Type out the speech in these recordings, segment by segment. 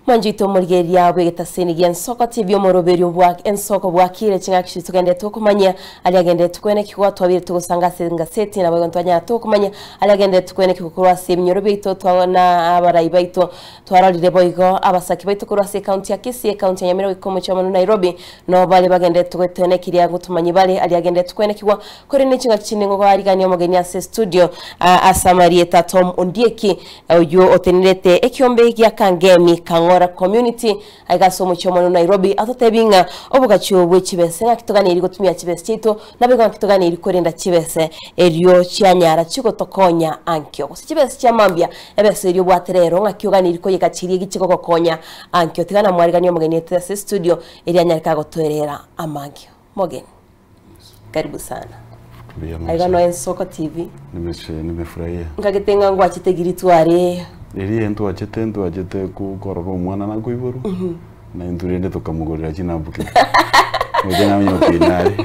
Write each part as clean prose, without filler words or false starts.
Manjito Mulgeria wegeta senigia nsoko TV omoroberio bwa ensoko bwakire chingakishi tugende tukumanya ali agende tukwene kiko twabire tugusanga senga seti na bwo ntwanya tukumanya ali agende tukwene kiko kurwase mnyoro bito twabona abarayi baito twaralire boigo abasaki baito kurwase county ya Kisii county ya Nyamira ikomo cyo Nairobi no bale bagende tukwetene kiriya gutumanyi bale ali agende tukwene kiko kuri ni chingakishi ngo ari gani omugeni ase studio asamarieta Tom Ondieki oyo otenirete ekyombe ya Kangemi Kangora community aigaso mu cyomo Nairobi atotebinga obugacho bw'ekibese ngakitogane gutumya kibese cyito nabega ngakitogane korenda kibese eriyo cyanyara kikotokonya ankyo kibese cyamambya ebese eriyo bwaterero ngakiyogane irikoyeka kiriye gikiko konya ankyo tigana mwarigani omugeni tese studio erianyarika gotwerera amangyo mogeni karibu sana aigano ensoko TV nimefurahia ngagitenga ngo akitegiritware eri ento ajete ku korora umwana na kuiburu na indurende tukamugorera kinambuke mujana myo pinari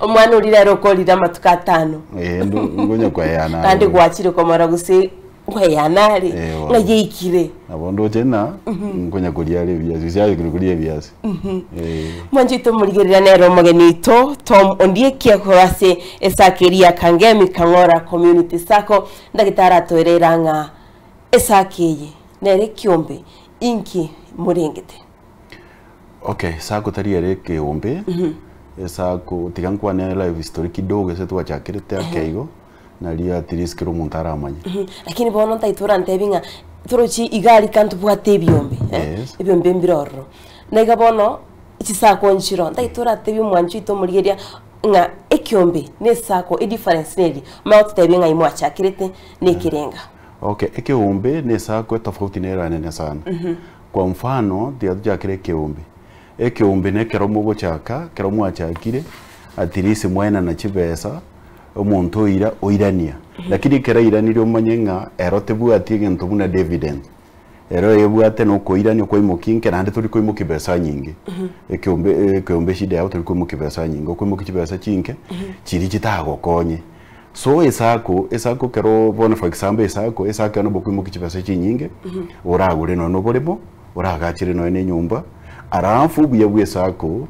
umwana urira rokolira matuka 5 ngonya kwa yana kandi gwakire komara gusi kwa yanari ngayikire abondo jena ngonya kulia lebiyazi zyaje kulia biyazi Manjito Mulgeria nero mogenito Tom Ondieki akorase esakeria Kangemi Kangora community sako ndagitara toereranga esakeye nere kyombe inki murengete. Okay, sako tariere kyombe esako tigankwa ne live history kidogo se twachakirete akeigo nalia tiriskiro montara amanye lakini bono ntaitura ntebinga turochi igari kantu bwate byombe ebyombe mbiroro nega bono ikisako nchiro ntaitura tebi mwanchito Mulgeria nga ekyombe ne sako e difference neri ma otebinga imwachakirete nekirenga. Okay, ekeumbe ne sako tofauti nera nene sana. Kwa mfano, dia kire keumbe. Ekeumbe ne keromo gochaka, keromo achakire, atirisi mwena na chibesa, omuntu ira oirania. Lakini kera iraniro manyenga erotebu atige ntubuna dividend. Ero yebuate no koirani ko imokinke nande turi ko imukibesa nyingi. Ekeumbe shide yawo turi ko imukibesa nyingi, ko imukibesa chinke, chiri kitago konye. So esako kero bona for example esako no bokwimo kibase chinyinge uragure no boremo uragachire no ene nyumba arafu buye esako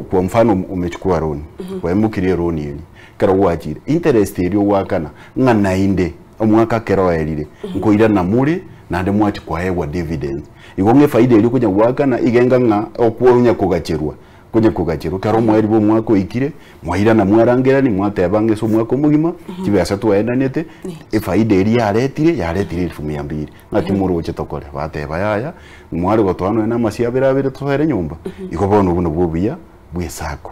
kwa mfano umechukua loan wamukirie loan yeli kero wachire interest iriyo wakana ngana inde omwaka kero elire nkoira na muri nande mwachi kwa hewa dividend igonge faida iri kunya wakana igenga nga okwonya kugachirwa kunye kugachiro karo mweri bo mwako ikire mwahira na mwarangerani mwatebange so mwako mugima kibasa twaendanete efaida eri yaretire 1200 ngati muroche tokore bateba yaya mwari gotwano na masiabera tsohere nyumba ikobono buno bubiya bwesako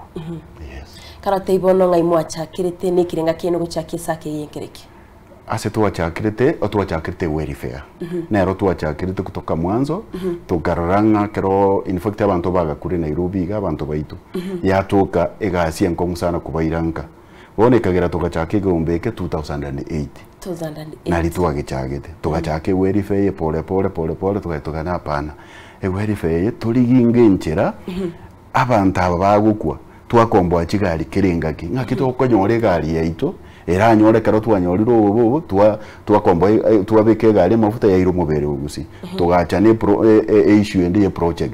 yes karate ibono ngai mwachakirete nekirenga kino guchakisa ke yenkereke ase tuwachakirite welfare nero tuwachakirite kutoka mwanzo tugararanga kero in fact abantu bagakuri Nairobi ga abantu baitu yatoka egasi enkomusana kubairanga bone kagera tugachakige umbeke 2008 nari tuwagechagete tugachake welfare pole tugatoka na pana welfare tuliginge nchera abantu aba bagukwa twakombo achigari kirengaki ngakito konyore gari yaito era nyore karo twanyoliro ubu twakombo twabeke gari mafuta ya iro mubere ugusi tugachane issue ende project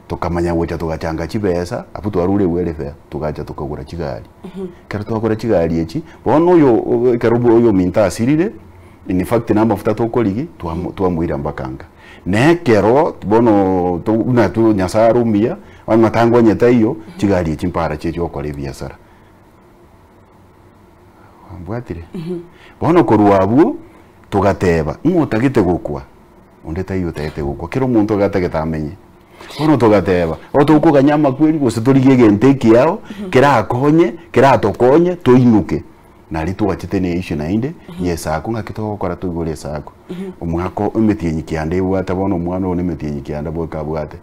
tukamanya wocha tugachanga chibesa apu twarure welfare tugacha tukagura chigari karo twagura chigari echi bono yo karo yo minta asirire in fact na mafuta tokoligi twamwira mbakanga ne kero bono na tu nyasarumia wangatango nyeta iyo chigari chimpara checho okole biasara ambwatire bono koruabu tugateba ngutagite gukwa ondeta iyo tete gukwa kero muntu gatageta amenye bono tugateba otuko nyama kweli gose turigege nteki yao kera akonye kera atokonye toinuke nari tuwachite ne issue nainde yesako ngakito kora tugure sako umwako umetiye kiande bwata bono mwana one metiye kiande boka bwate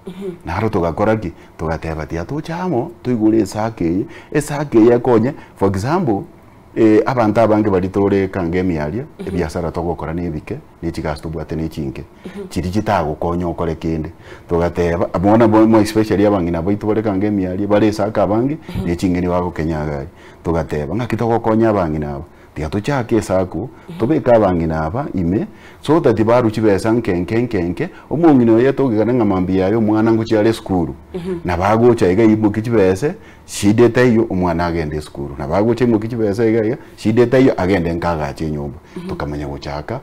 naro tugakora ki tugateba tia tuchamo tugure sake esake yakonye for example abantu abange baritore Kangemi yalia ebiasara togokora nebike nichigasto bwate nechinke chiri kitago konyo okore kende tugateba abona mo especially abangina baitore Kangemi yalia bare saka abange nechinge ni wako kenyagari tugateba ngakito gokonya abangina abo tiga tuchake sako tubeka bangina aba ime so that baru chibesa nkenke omongino yeto gikana mambi yayo mwana nguchale skuru na bago chaiga ibu kichibese shideta iyo omwana agende skuru na bago chimo kichibesa iga shideta iyo agende nkaga chenyumba tukamanya guchaka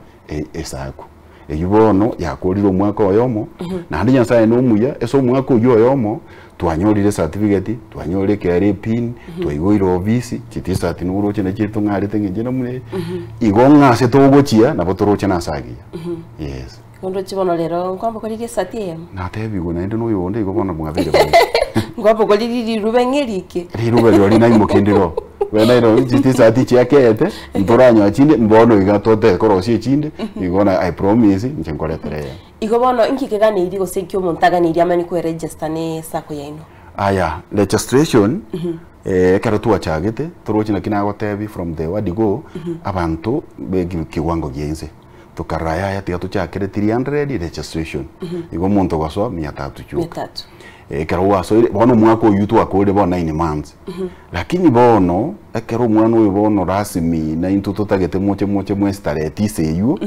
esako eyibono yakoliro mwaka oyomo na ndi nyasaye no muya eso mwaka oyomo twanyolire certificate twanyolire kare pin twayigoiro office chitisa ati nuro chene chitu ngari tenge no mune igonga se togochia na botoro chena sagia yes kondo chibono lero kwambo kolire satie na tebi gona ndo no yonde igobona mwabere ngwambo kolire rubengerike rube lori na imokendero wena iro chitisa ati chiakete mboranyo achinde mbono igatote korosi chinde igona I promise njenkoretere igobono inkikegane iri gosekyo montagane iri amani ko register ne sako yaino aya registration karo tu achagete torochina kinagotebi from the word go abantu begi kiwango gienze tukaraya ya tiga tuchakire 300 registration igo monto gwaso 300 chuka karo waso bono mwako yutu akode bona 9 months lakini bono karo mwana uyo bono rasmi na into tutagete moche mwestare tiseyu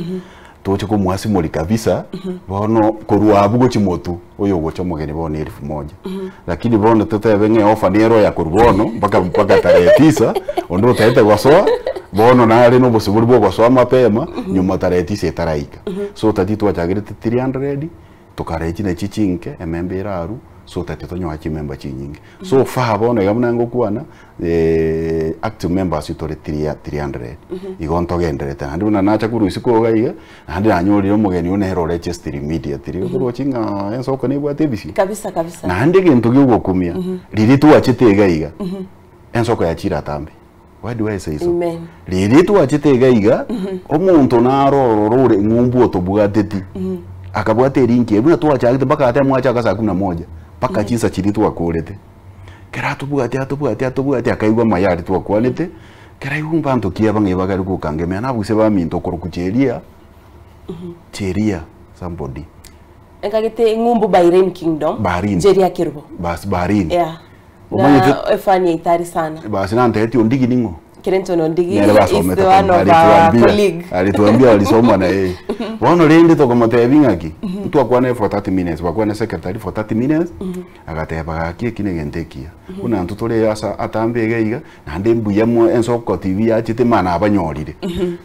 toche ko mwasi mori kabisa bono korwa bugo chimotu oyo gocha mogeni bono 1000 lakini bono tutebenge ofa nero ya kurbono mpaka tarehe 9 ondo taete gwasoa bono nare no bosiburi bwo gwasoa mapema nyuma tarehe 9 etaraika so tatitu achagirite 300 tukarechi ne chichinke emembera aru so tatitu nyo achimemba chinyingi so fa bono yamuna ngokwana active members itore 300 igonto genderete andi una nacha kuruisi ko gaiga andi anyolire mugeni une hero register immediately ubwo chinga enso ko nebwa tebisi kabisa na andi gintu gyokumia riri tu achite gaiga enso ko yachira tambe why do I say so riri tu achite gaiga omuntu narorore ngumbu otobwateti akabwate rinki ebuna tu achagite baka ate mwacha kasa 11 paka chisa chiri tu akorete kera tubwate akaigwa mayari tu akwanete kera yumbanto kia bange bagari kukangemea nabuse baminto korokucheria cheria somebody engagete ngumbu Bahrain Kingdom jeria kirbo bas Bahrain na efani itari sana basi nante eti ondigi ningo Kirento ndigi is the one of our colleague alituambia alisoma na yeye wano rende to kama tebingaki mtu akwana for 30 minutes wakwana secretary for 30 minutes agateba akie kinegentekia kuna ntutore asa atambe geiga na ndembu yamwe ensoko TV achite mana abanyorire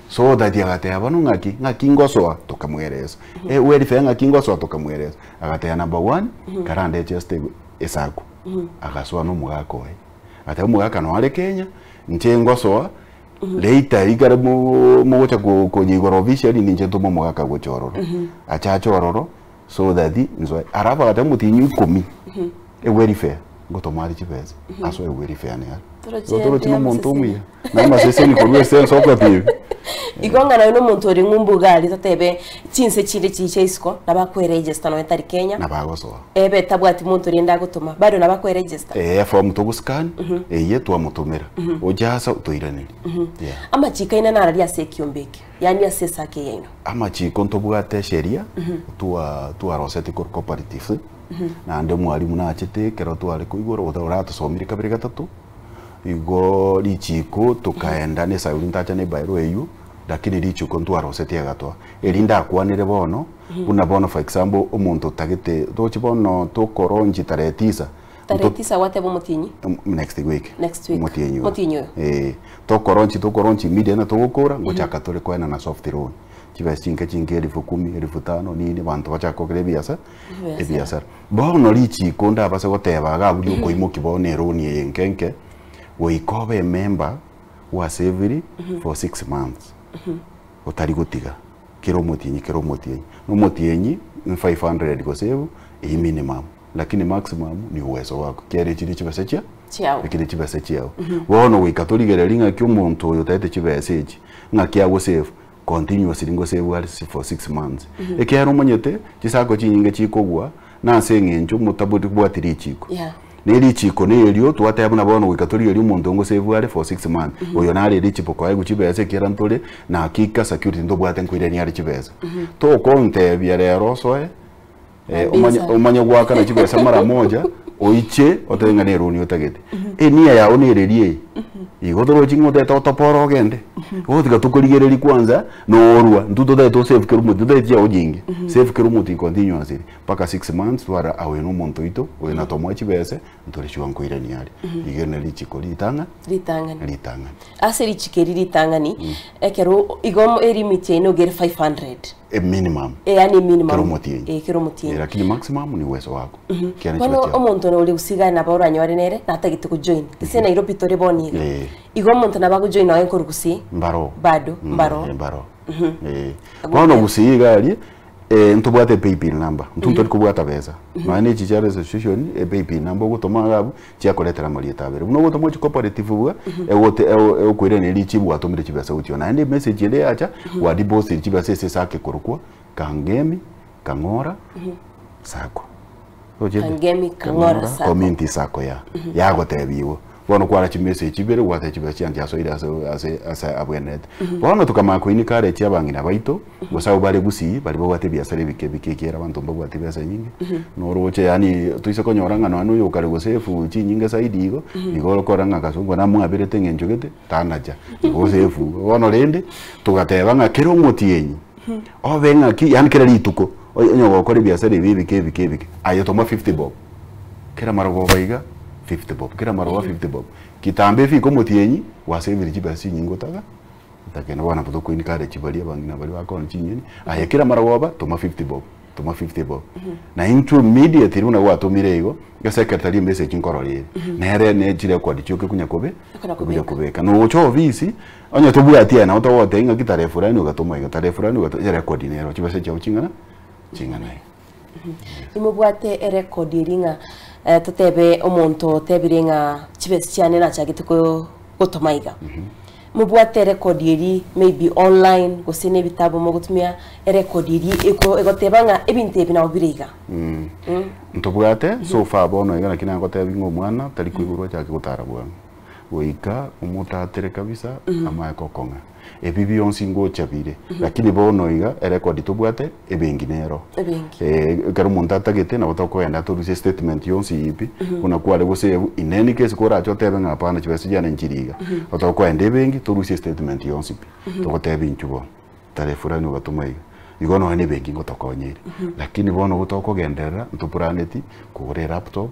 so that agateba no ngaki ngosoa tokamwereza weri fenga kingosoa tokamwereza agateba number 1 karande just esako agaswa no mugako ate mugaka no ale Kenya nchengo soa later igara mugocha konyigoro officially ninje tumo mugaka gochororo acha chororo so that nzo araba ate mutinyu 10 weri fair gotomari chipesa aso weri fair ne toro chino monto muya na masese ni korwe sense operative igonga na no monto ri ngumbugali tatebe chinse chire chiche isko nabakwe register no etari Kenya nabagosoa ebe tabwati monto ri ndagutuma bado nabakwe register form to scan ye to amutumira ojasa utoiraniri ama chika ina nara ya sekiombeki yani asesa ke yeno ama chiko ntobwate sheria tua Rosette Cooperative na ande mwalimu na achete kero twari kuigoro urato somire kabiri gatatu igo lichiko tukaenda ne sayuri ntacha ne bairo eyu lakini lichiko ntwa Rosette yagatwa elinda akwanire bono una bono for example omuntu tagite dochi bono to koronji taretisa taretisa wate bo mutinyi next week mutinyi to koronji media na to gukura ngochaka tore kwena na soft loan chibes chinke 10,000 5,000 nini bantu bachako kire biasa ebiasa bono lichiko ndabase goteba gabuli uko imoki bono roni yenkenke woikobe member wa saving for 6 months otari gutiga kero motienyi no motienyi 500 go save e minimum lakini maximum ni uwezo wako kere chiri chibasechia kire chibasechia wono wikatorigere ringa kyo muntu yo taite chibasechi ngakia go save continuously ngo save for 6 months ekero monyete chisako chinyinge chikogwa na sengenjo mutabudi bwatiri chiko neri chiko nerio twateba na bono wikatori eri umuntu ngo save for 6 months oyo nari eri chipo kwa guchibese kera ntore na kika security ndo bwate nkwire ni ari chibese to konte bia rero so omanya gwaka na chibese mara moja oiche otenga ne runi otagete enia ya onererie igodoro chingo teto toporo gende otiga tukorigereri kwanza no orwa ntuto teto save kerumu ntuto teto ojingi save kerumu ti continuously paka 6 months twara awe no monto ito we na tomo chibese ntore shwa nkoire ni ari igene lichiko litanga aseri chikeri litangani ekero igom erimiti ino ger 500 a minimum yani minimum keromotie lakini maximum ni uwezo wako kono omonto no uri usiga na bora nywari nere natagite ku join kise Nairobi tore boni igom monto na bagu join nawe korukusi mbaro mbaro kono gusiga ali ntubwate PayPal number ntuntori kubwata beza mane chichare association PayPal number gutoma gabu chia koletera mali etabere no gutoma chi cooperative bwa ewote ekwire ne lichi bwa tomire chibasa utyo na ndi message ile acha wa deposit chibasa sese sake kurukwa kangemi kangora sako kangemi kangora sako community sako ya gotebiwo bono kwara chi message ibere gwate chibasa anja so ira asa abwenet bono tukama ko inikare chi abangina baito gusaba bale gusi bali bogwate biasare bikekera abantu mbogwate biasa nyingi no roche yani tuise konyoranga no anu yokare gosefu chi nyinga saidi igo igoro koranga kasungwa na mwabire tengenjogete tanaja gosefu bono rende tugateba ngakero motienyi obenga ki yani kera lituko onyogo kore biasare bibike ayo toma 50 bob kera marago baiga 50 bob kira marwa 50 bob kitambe fi ko motienyi waseviri chibasi nyingo taga takena wana puto ko inikare chibali abangina bali bakon chinyeni aye kira marwa ba toma 50 bob na into immediate runa wato mirego ya secretary message nkororire nere ne jire kwa dichoke kunya kobe kubeka no cho visi onya tobu atia na oto wote inga kitare fulani ugatoma inga tare fulani ugatoma record nero chibase cha uchingana chingana imubwate record iringa tutebe omonto tebiringa chibesi cyane na cyagite ko gutomaiga mubwate record iri maybe online gusine bitabo mo gutumia record iri egotebanga ebinte ebina obiriga ntobwate so far bono igana kinango tebingo mwana tari kwigurwa cyake gutara bwana oika umutatire kabisa ama kokonga ebibi onsingo chabire lakini bono iga record tubwate ebenginero karo montata gete na botoko enda to ruse statement yonsi yipi kuna kwale gose in any case kora chote benga pana chibese jana nchiriga otoko ende bengi to ruse statement yonsi to gotebe nchubo tare fulani ugatumaiga igono hani bengi ngotoko nyeri lakini bono gotoko gendera ntupraneti kure laptop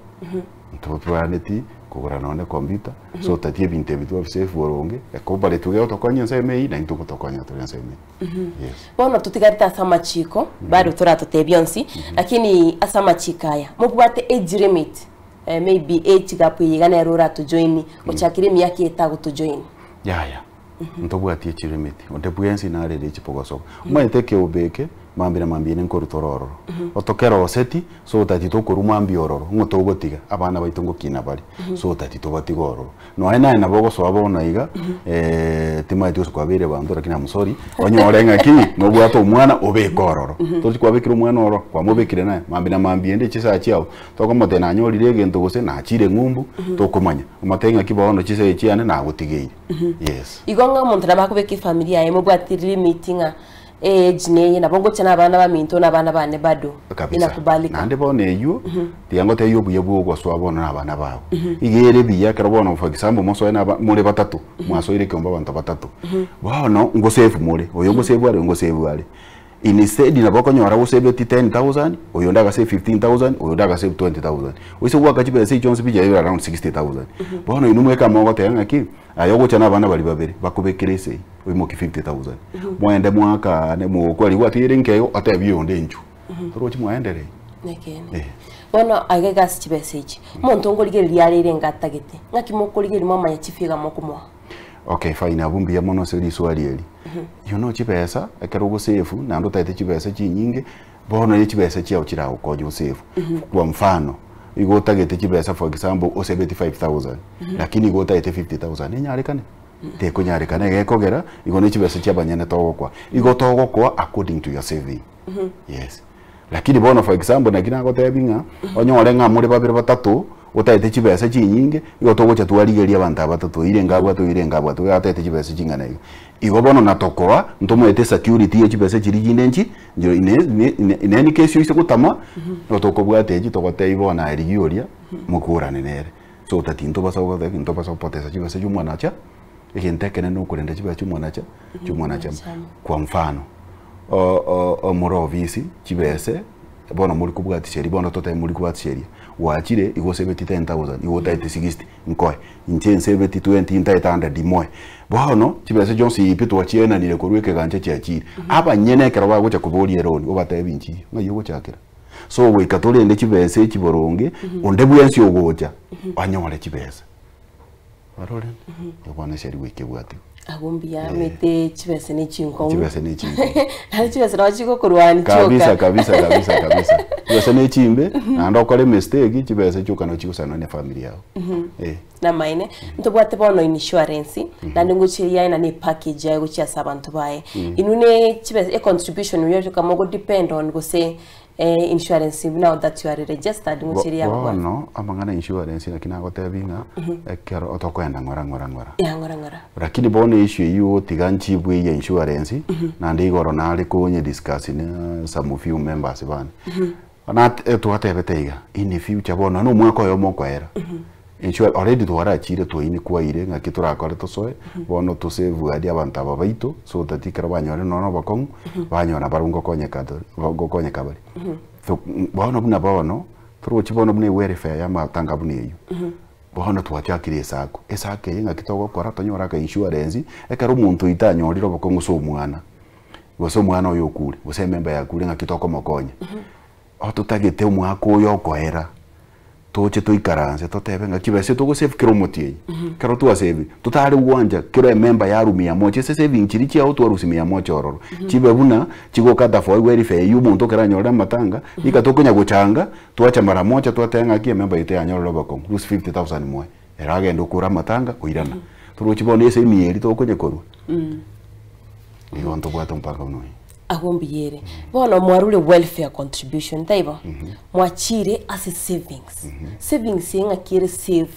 ntupraneti kugura none computer so tatie binte bitu safe boronge ekobale tugeo tokonya nseme na into tokonya to nseme yes bono tutigarita sama chiko bado turato tebionsi lakini asama chikaya mubwate age limit maybe age gap yigana erora to join ochakire miyaki etago to join ya ntobwate age limit ondebuensi na rede chipogoso mweteke ubeke mambira mambine nkoru tororo otokera oseti so tati to kurumambi ororo ngoto gotiga abana baitongo kina bari so tati to batigoro no aina na bogo so abona iga timai tu kwa bire bandora kina musori onyorenga ki no bwato umwana obekororo to kwa bikira umwana oro kwa mobekire na mambina mambinde chisa chiao to ko mote na nyorire gento gose na chire ngumbu to kumanya umatenga kibono chisa echiane na gotigeire yes igonga montana bakubeka familia yemo bwatiri meetinga ejine na bongo chana abana ba minto na abana bane bado inakubalika nande bone yu tiango te yobu yebu go so abona na abana bawo igere biya karabona for example moso na muri batatu mwaso ire komba bantu batatu wow no ngo save muri oyo ngo save ari ngo save ari instead na bako nyora go save 10,000 oyo ndaga save 15,000 oyo ndaga save 20,000 oise waka chibe se Jones bija around 60,000 bono inumwe kama ngo tenga ki ayogo chana abana bali babere bakubekerese oimoki 50,000 mwende mwaka ne mukwali watire nkeyo atabyo ndenju torochi mwaendere nekene bono agegas chibesage muntu ngorigeri yarire ngatagete ngakimokorigeri mama ya chifiga mokumwa okay fine abumbi ya mono seri swali eli you know chibesa akarugo sefu na ndo taite chibesa chinyinge bono ye chibesa chiao chirao ko sefu kwa mfano igotagete chibesa for example o 75,000 lakini igotagete 50,000 nenyarekane te kunyarekane gekogera igone chibesa cyabanyane togokwa igotogokwa according to your saving yes lakini bono for example nakina gotebinga onyore nga muri babiri batatu utaite chibesa chinyinge igo togocha twarigeria abantu abatatu ire ngabwa tu ataite chibesa chingana igo bono natokora ntomoete security ye chibesa chiriginde nchi njiro ine ni case yise gutama otokobwate eji togote ibona erigioria mukurane nere so tatinto basa potesa chibesa chumwanacha egentekene no kurenda chibesa chumwanacha kwa mfano muri ofisi chibese bono muri kubwati sheri bono tote muri kubwati sheri wachire igo 70,000 igo taite 60 nkoe inche 70 intaita 100 moe bono chibese jonsi ipito wachiena nile kurweke ganche chiachire aba nyene kero bagocha kubori eroni obataye binchi ngayo gochakira so we katole nde chibese chiboronge onde bwensi ogocha anyore chibese arore yobona sheri weke bwati agumbia mete chibese ne chinko hali chibese na chiko kurwani choka kabisa chibese ne chimbe ando kole mistake chibese choka no chikusana ne family yao na maine ntobwate bono insurance na ndinguchiria ina ne package yago chia sabantu bae inune chibese contribution yo kama go depend on go say insurance now that you are registered nguchiria kwa no amangana insurance lakini agotebinga ekero otokwenda ngora lakini bone issue yo tiganchi bwe ya insurance na ndigoro nali kunye discuss ni some few members bana na twatebeteiga in future bono no mwako yo mokwera insurance already twara chire twini kwa ire ngaki turakore tosoe bono to save adi abantu ababaito so tatikara banyore no bakongu banyona barungo konye kabari so bono buna bono turochi bono bune welfare ya matanga bune yo bono twatyakire esake ngaki togokora tonyora ka insurance ekaro muntu itanyoriro bakongu so mwana oyo kure ose member ya kure ngaki tokomokonye otutagete umwako yo koera toche toikaranze totebenga kibese togo save kiro motie karo tu save tutari uwanja kiro member ya rumia moche se saving chiri chia auto rusimia moche ororo chibe buna chigo kata for welfare yu muntu keranyora matanga ikatokonya guchanga tuacha mara moja tuatenga kie member ite anyoro bako lose 50,000 moe erage ndukura matanga kuirana turuchibone ese mieri tokonya koru ni wanto bwato mpaka unoi agombiere bono mwarule welfare contribution taibo mwachire as savings yenga kire save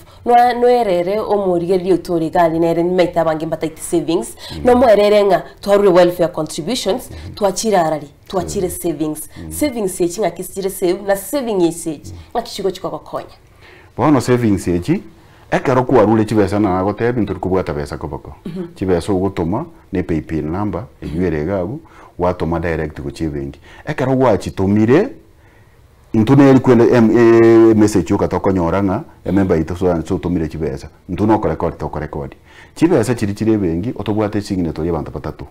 no erere omurige utori gali nere meta bangi bataiti savings no mwerere nga twarule welfare contributions twachire savings yechinga kisire save na saving yesechi ngakishiko chikokokonya bono savings yechi ekero kwarule chibesa na gotebe ntur kubwata besa koboko chibesa ugutuma ne PayPal number eyuere gagu watoma direct ku chibengi ekero gwachitumire ntuneri kwenda message yo katokonyora nga member ito so tumire chibesa ntuno ko record chibesa chiri bengi otobwate signature y'abantu batatu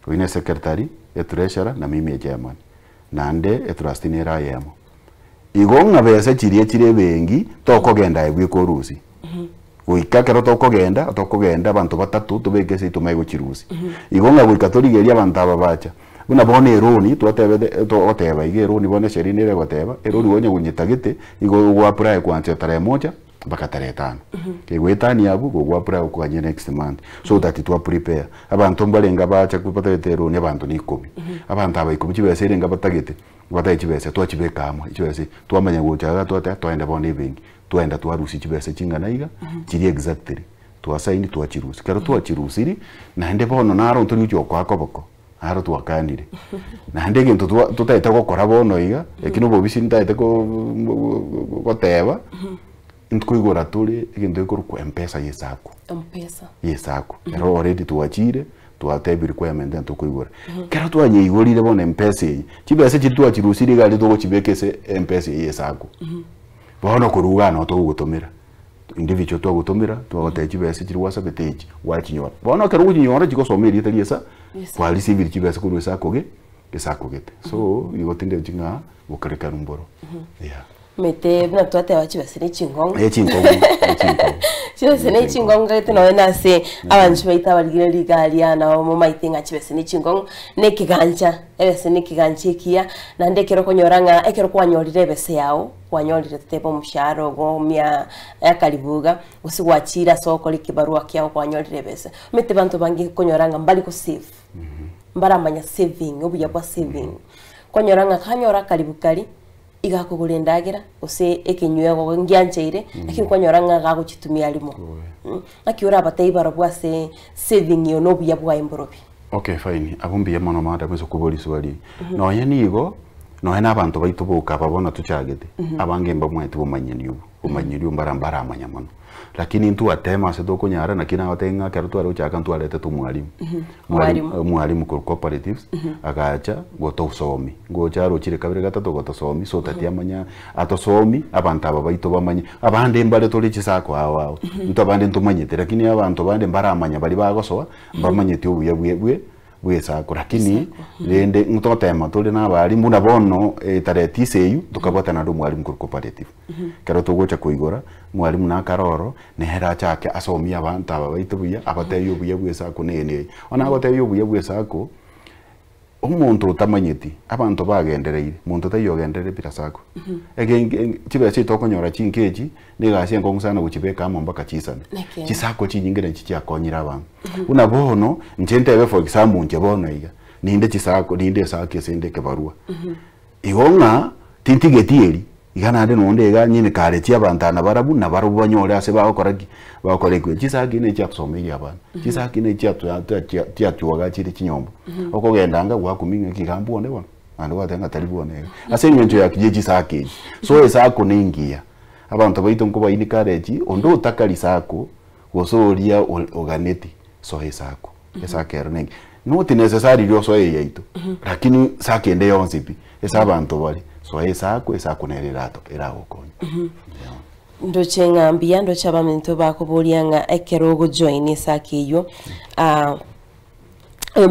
wine secretary treasurer na mimi chairman nande trustee era yamo igonga besa chiri bengi tokogenda ebwe korusi uikakero tokogenda abantu batatu tubegese tumego chirusi igonga buikatorigeria abantu ababacha buna bone eroni twateba ige eroni bone sherine re goteba eroni wonye gunyitagite igo gwa apply kwanze tare moja mpaka tare 5 kegwetani yabu go gwa apply kwa next month so that it will prepare abantu mbalenga bacha kupata eroni abantu ni 10 abantu abayiko chibese renga batagite bataye chibese twachibeka amwe chibese twamanya guchaga twenda bone bengi tuenda twarusi chibese chingana iga chiri exactly twasaini twachirusi karo twachirusiri na ndebe bono naro nturi ucho kwa koboko aro twakanire na ndege tutaita gukora bono iga ekino bobisi ntaite goteba ntkuigora turi igintu ikuru ku mpesa yesako ero already twachire twatebe requirement ntukuigora karo twanye igorire bono mpesa chibese chitwachirusiri gali togo chibekese mpesa yesako bono kurugana otogutumira individual twagutumira twagote chibese chiri WhatsApp page wachinyora bono kero guchinyora chiko someri taliesa kwa receive chibese kuru esako gete so igotinde chinga bukareka numboro mete na twate wachibese ni chingongo chibese ni chingongo chingongo gete no nase abantu baita baligire ligalia na mo maitinga chibese ni chingongo ne kigancha ebese ni kigancha kia na ndekero konyoranga ekero kwanyorire bese yao wanyorire tutebo musharo go mia yakalibuga usigwachira soko likibarua kyao kwanyorire bese mete bantu bangi konyoranga mbali ko save mbaramanya saving obuya kwa saving konyoranga kanyora kalibukali igakugura ndagira ose ekenywe go ngianjeire lakini kwanyora nga guchitumia alimo akiura batei barabwa se saving yo no buya bwa imborobi. Okay, fine. Abumbi ya mono mada mwezo kuboli swali. No yanigo no hena abantu baitu boka babona tuchagete. Abange mbamwe tu umanyiriu mbarambara amanyamano. Lakini ntu atema se doko nyara na kina watenga karutu ari uchaka ntu arete tu mwalimu. Mwalimu ku cooperatives agacha goto somi. Gocha ruchire kabire gatatu goto somi so tatiamanya atosomi abantu aba baitu bamanye. Abande mbale tolichi sako awo. Ntu abande ntumanyete lakini abantu bande mbara amanya bali bagosoa mbamanyete ubuye sako lakini rende ntotema tuli na balimu na bono tareti seyu tukabota na mwalimu ku cooperative. Kero tugocha kuigora mwalimu na karoro ne hera chake asomia abantu aba baitu buya abateyo buye sako nene ona abateyo buye sako umuntu utamanyiti abantu bagendereire muntu tayogendere pira sako kibe cyo tokonyora chinkeji nigashye ngongusana guchibeka mpaka chisana chisako chinyingire chichakonyira abantu unabono ncentebe for example njebono iga ninde chisako ninde sake sendeke barua igonga tintigetieri igana ande nonde ga nyine kare tia bantana barabu na barubu banyore ase bakorekwe chisaki ne chakusomeri abantu chisaki ne tia tuwaga chiri chinyombo okogendanga gwakuminga kigambu onde bona ande watenga taribu onega ase nyenjo ya kije saki so esako ningia abantu baito nkuba ini kareji ondo utakali sako gosoria oganeti so esako esakero nengi not necessary ryo so yeito lakini sake ende yonsipi esabantu bali so esako nererato era gokonya ndo chengambia ndo chabamento bakobolianga ekerogo join sake yo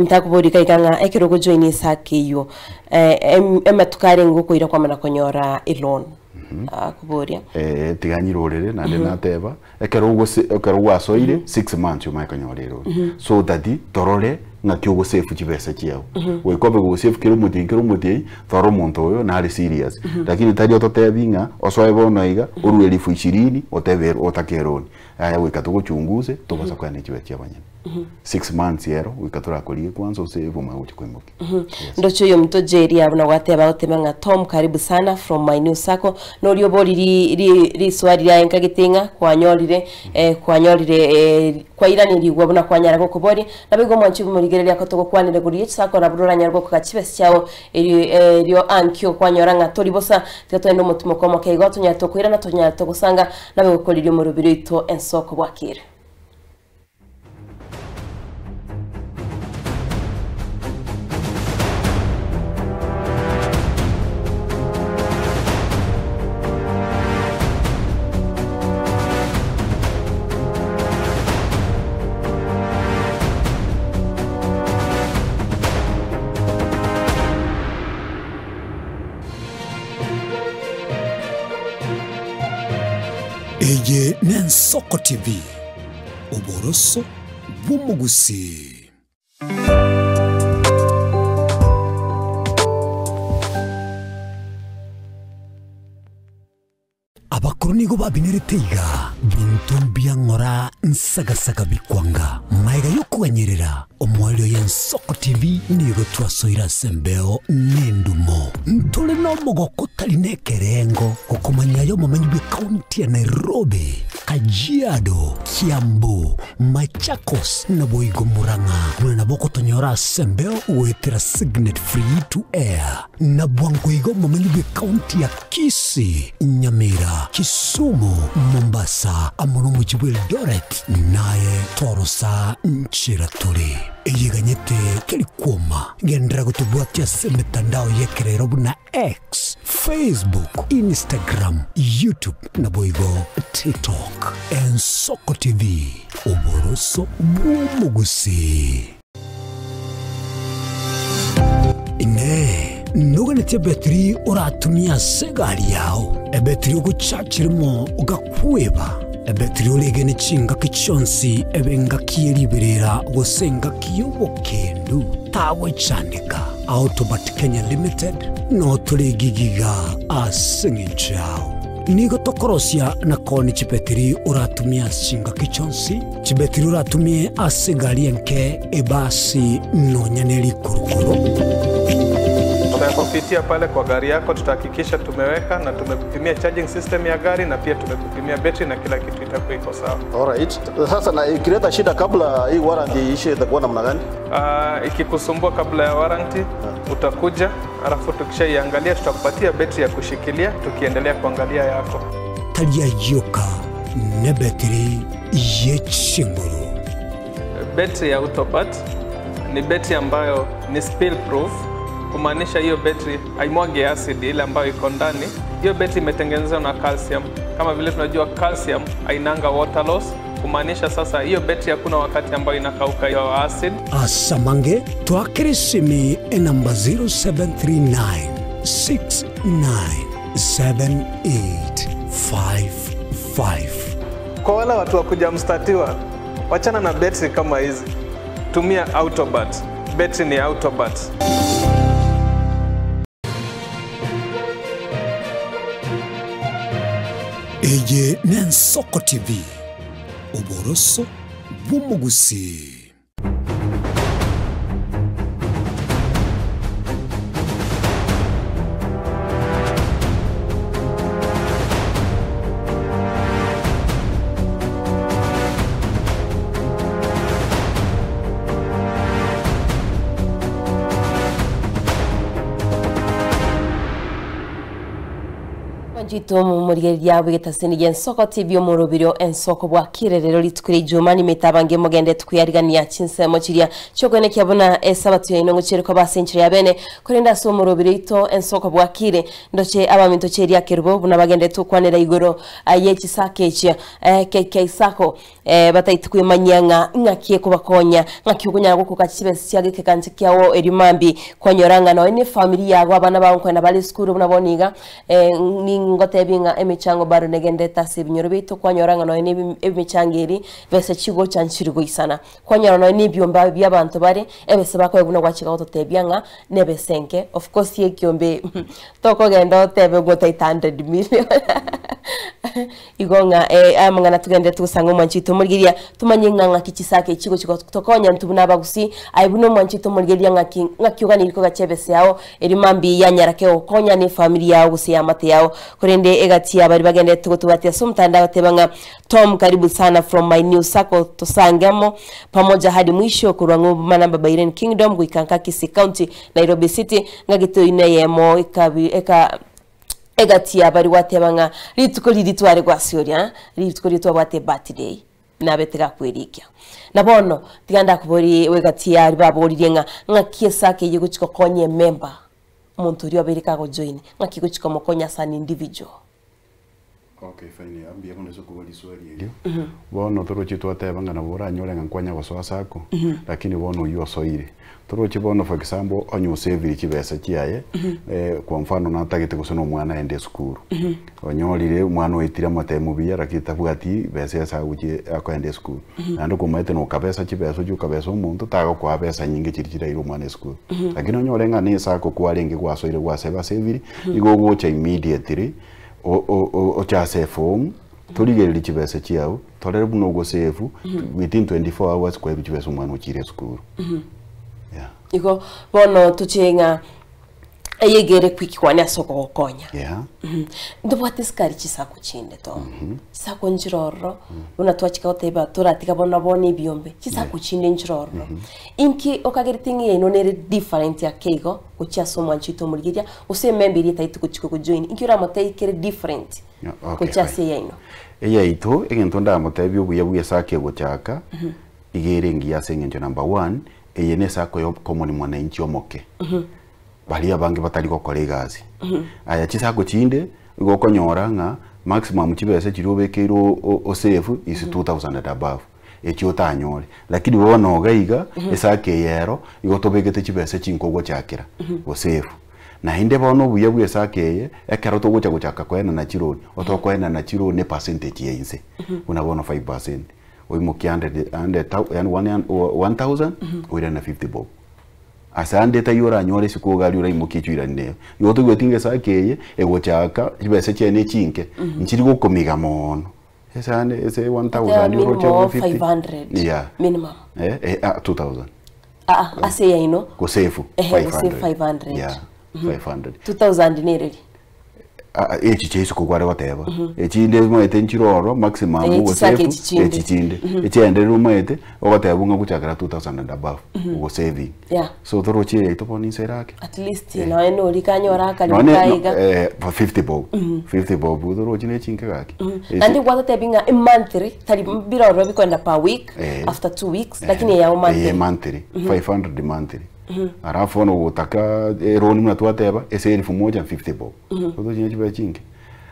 mtakubori kaikanga ekerogo join sake yo ematukare ngukoira kwa mana konyora elon kuboria tiganyirorere na ndena teba ekerogo asoire 6 months yo maikanyorero so that torore na kyogo safe chibesa chiao we kobe go safe kero muti thoro monto yo na ari serious lakini tadi ototebinga osoe bono iga uru 2020 otevero otakeroni aya we katugo chunguze tobasa kwa ni chibe chiabanya 6 months yero we katura kolie kwanza save mauchi kwemboki ndocho yo mto jeri abuna wateba otemanga Tom karibu sana from my new sako no lyo boli ri swali ya enkagitinga kwanyolire kwa irani ligwa buna kwanyara goko boli nabigo mwanchi murigereria ko togokwanire guri sako na burura nyargo ko kachibesi cyao rio ankyo kwanyoranga toribosa twendo mutumo komo keigo tunyato kwira na tunyato gusanga nabe gukorira mu rubiro ito ensoko bwakira Eye Nensoko TV Oboroso Bumugusi Abakoronigo babinereteiga bintumbia ngora nsagasaka bikwanga maiga yokuganyerera omwalio ya Nsoko TV nigo twasoira sembeo nendumo ntole no mogoko taline kerengo okomanya yo mamenyi county ya Nairobi Kajiado Kiambu Machakos na Boigo Muranga na boko tonyora sembeo wetera signet free to air na Bwangoigo mamenyi county ya Kisii Nyamira Kisumu Mombasa amono mujibu Eldoret naye Torosa Nchiraturi Eyeganyete kelikuoma gendera gutubuatia semitandao yekerero na X, Facebook, Instagram, YouTube na Boigo TikTok. Nsoko TV Oboroso Bumugusi Ine nuganetia betri oratumia segari yao ebetri uguchachirimo ugakweba ebetri ulegene chinga kichonsi ebenga kieriberera gosenga kiyobokendu tawe chanika Autobat Kenya Limited no tulegigiga asingichao nigo tokorosia na koni chibetri uratumia chinga kichonsi chibetri uratumie asigari enke ebasi no nyaneri kurukuru tutakupitia pale kwa gari yako, tutahakikisha tumeweka na tumekupimia charging system ya gari na pia tumekupimia battery na kila kitu itakuwa iko sawa. Alright. Sasa na ikileta shida kabla hii warranty ishe itakuwa namna gani? Ikikusumbua kabla ya warranty utakuja, alafu tukishaiangalia tutakupatia battery ya kushikilia tukiendelea kuangalia yako. Talia yoka ne battery yechinguru. Battery ya Autobat ni battery ambayo ni spill proof, kumaanisha hiyo battery haimwagi acid ile ambayo iko ndani. Hiyo battery imetengenezwa na calcium. Kama vile tunajua calcium hainanga water loss, kumaanisha sasa hiyo battery hakuna wakati ambayo inakauka hiyo acid. Asamange twakirisimi namba 0739 697855. Kwa wale watu wa kujamstatiwa, wachana na battery kama hizi. Tumia Autobat. Battery ni Autobat. Eye Nensoko TV. Uboroso bw'umugusi. Jito mumurigeri yawe getaseni Ensoko TV omurubiro ensoko bwa kirerero litukuri jumani metabange mugende tukuyarigania chinsemo chiria chokone kyabona esabatu ya inongo chiriko basenchira yabene kurenda so murubiro ito ensoko bwa kire ndoche abaminto cheria kerubo buna bagende tukwanira igoro ayechisake chia KK sako batayitukuye manyanga ngakie kubakonya ngakiugunya goko kachibesi cyagike kanje kyawo erimambi konyoranga no ni family yago abana banko na bali skuru buna boniga ni ngotebinga emichango baro negende tasi binyoro bito kwanyoranga no ni emicangeri bese chigo chanchirigo isana kwanyora no ni byomba byabantu bare ebese bako ebuna gwachika ototebyanga nebesenke of course ye kyombe toko genda otebe gota 100 million igonga amangana tugende tusanga mwanchito murgiria tumanye nganga kichisake chigo chiko tokonya ntubuna bagusi aibuno mwanchito murgiria ngakyugani liko gachebese yao erimambi yanyarake okonya ni familia yao gusi amate yao kurende egatia bari bagende tugotubatia sumtanda batebanga Tom karibu sana from my new circle tosangamo pamoja hadi mwisho kurwangu mana baba Irene Kingdom guikanka Kisii County Nairobi City ngagito ineyemo egatia bari watebanga rituko riditware gwasyoria rituko ritwabate birthday nabetega kwerikia nabono tiganda kubori wegatia ari baborirenga ngakiesake yiguchiko konye member muntu rio berika go join ngakiguchiko mokonya san individual. Okay, fine. Ambia kuna soko wali swali hiyo. Bono torochi twatebanga na bora nyore ngankwanya go sako lakini bono yo soire. Torochi bono for example onyo save kibesa kiaye kwa mfano natagite gusona mwana ende skuru. Onyorire mwana wetira matemu biya rakita bwati besa saguye akwende skuru. Nando kumaite no kabesa kibesa cyo kabesa umuntu tago kwa besa nyingi kirikira iro mwana skuru. Lakini onyore ngani sako kwalenge gwasoire gwaseba save igo gocha immediately o cha form turigerera kibese kiyawo torere buno go save within 24 hours kwa kibese umwana ukire skuru. Yeah. Iko bono tuchenga ayegere kwikwana soko gokonya. Yeah. Ndobwate skari chisako chinde to. Sako njiroro una twachika oteba turatika bona boni byombe chisako chinde njiroro. Inki okagertingi ino nere different ya kego kucha somo anchito murgiria use memberi taitu kuchiko kujoin inki ura motei kere different. Kucha se ino. Eya ito egento ndamote byo buya sake gochaka igere ngiya sengenjo number 1 eyene sako yo common mwananchi omoke. Bali abange batali gukora igazi. Aya chisako chinde igokonyora nga maximum kibese kirobekero o save is 2000 and above. Ekyo tanyore lakini wona ogaiga esake yero igotobegete kibese chinkogwo chakira o save. Na inde bono buya buya sake ye ekero to gocha gochaka kwena na chironi otokwena na chironi ne percentage yense. Unabona 5%. Oimukiande and yani 1000 oira na 50 bob. Asande tayora nyore sikogari ura imukichwira ndeyo yoto gwetinge sakeye egochaka kibese cyene chinke nchiri gukomiga mono esane ese 1000 euro cho 500 yeah minimum 2000 ase ya ino go save 500 yeah 500 2000 nere echi chesu kugware wateba echinde maete nchiroro maximum go save echichinde echende rumaete ogoteba nga kuchakara 2000 and above go saving so toro chire to poni serake at least na eno likanyora kali mukaiga 50 bob 50 bob toro chine chinke gaki andi gwata tebinga a monthly tali biroro bikwenda per week after 2 weeks lakini ya monthly 500 monthly arafu ono utaka roni mna tuateba ese 1050 bob so chinye chibe chinge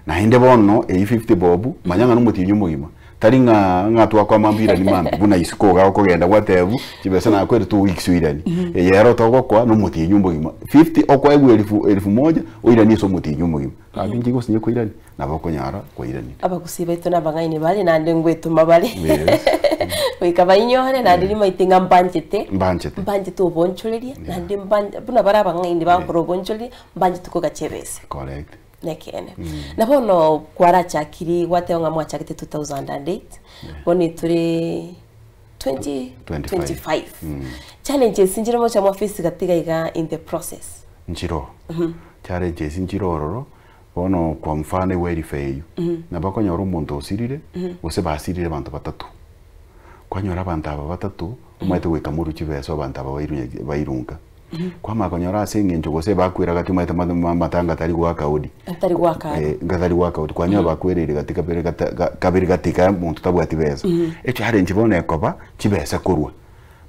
na inde bono 50 bob manyanga numuti nyumugima tari nga twakwa mambira ni mambi buna isiko ga kugenda gwatebu chibese na kwere 2 weeks wirani yero togo kwa numuti nyumugima 50 okwa egu 1000 oirani so muti nyumugima abingi go sinye kwirani nabakonyara kwirani abakusibe to nabangaine bali nande ngwetu mabali wikaba inyohane nande limaitinga mbanjete uboncholeria nande mbanje buna barabangaine bakoro uboncholeria mbanje tuko gachebese correct nekene nabono kwara chakiri wateonga mwachakite 2008 boni turi 2025 challenges sinjira mo chamwa face gatiga iga in the process njiro challenges njiro roro bono kwa mfano weri feyu nabakonyora umuntu osirire ose basirire bantu batatu kwanyora abantu aba batatu umaite weka muri kibeso abantu aba bayirunga kwa makonyora asengenjo gose bakwira gati umaite matanga tari gwaka udi ngatari gwaka udi kwanya bakwerere gatika bere kabiri gatika muntu tabwati beza echo hare njibone koba kibesa kurwa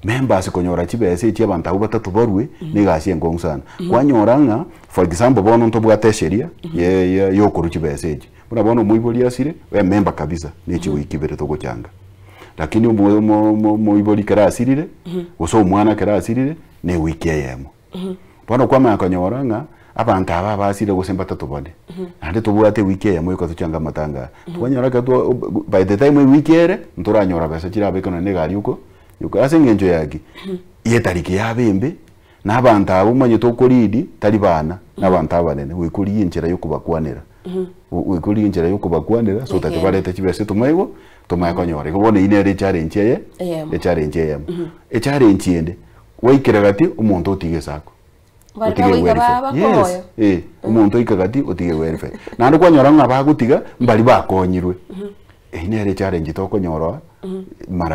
members konyora kibese iti abantu abo batatu barwe nigasi engonsana kwanyoranga for example bono ntobwate sheria yo kuru kibese eji buna bono muiboli asire we member kabisa nechi wikibere togo cyanga lakini muiboli kara asirire uso mwana kara asirire ne wikiyemo bono kwa makonyora abantu aba basire gose batatu bode ande tobwate wikiyemo yuko tucyanga matanga twanyora ka by the time wikiyere ntoranyora bese kirabekana negari uko yuko asengenjo yagi iye tariki yabembe n'abantu abo manye to koridi tari bana n'abantu abanene wikuri yinjira yo kubakwanira wikuri yinjira yo kubakwanira so tati bareta kibese tumayigo tumayakonyore kubone ine re challenge ye e challenge yende wikira gati umuntu otige sako yes umuntu ikagati otige verify nandi kwanyora ngabagutiga mbali bakonyirwe ine re challenge to konyora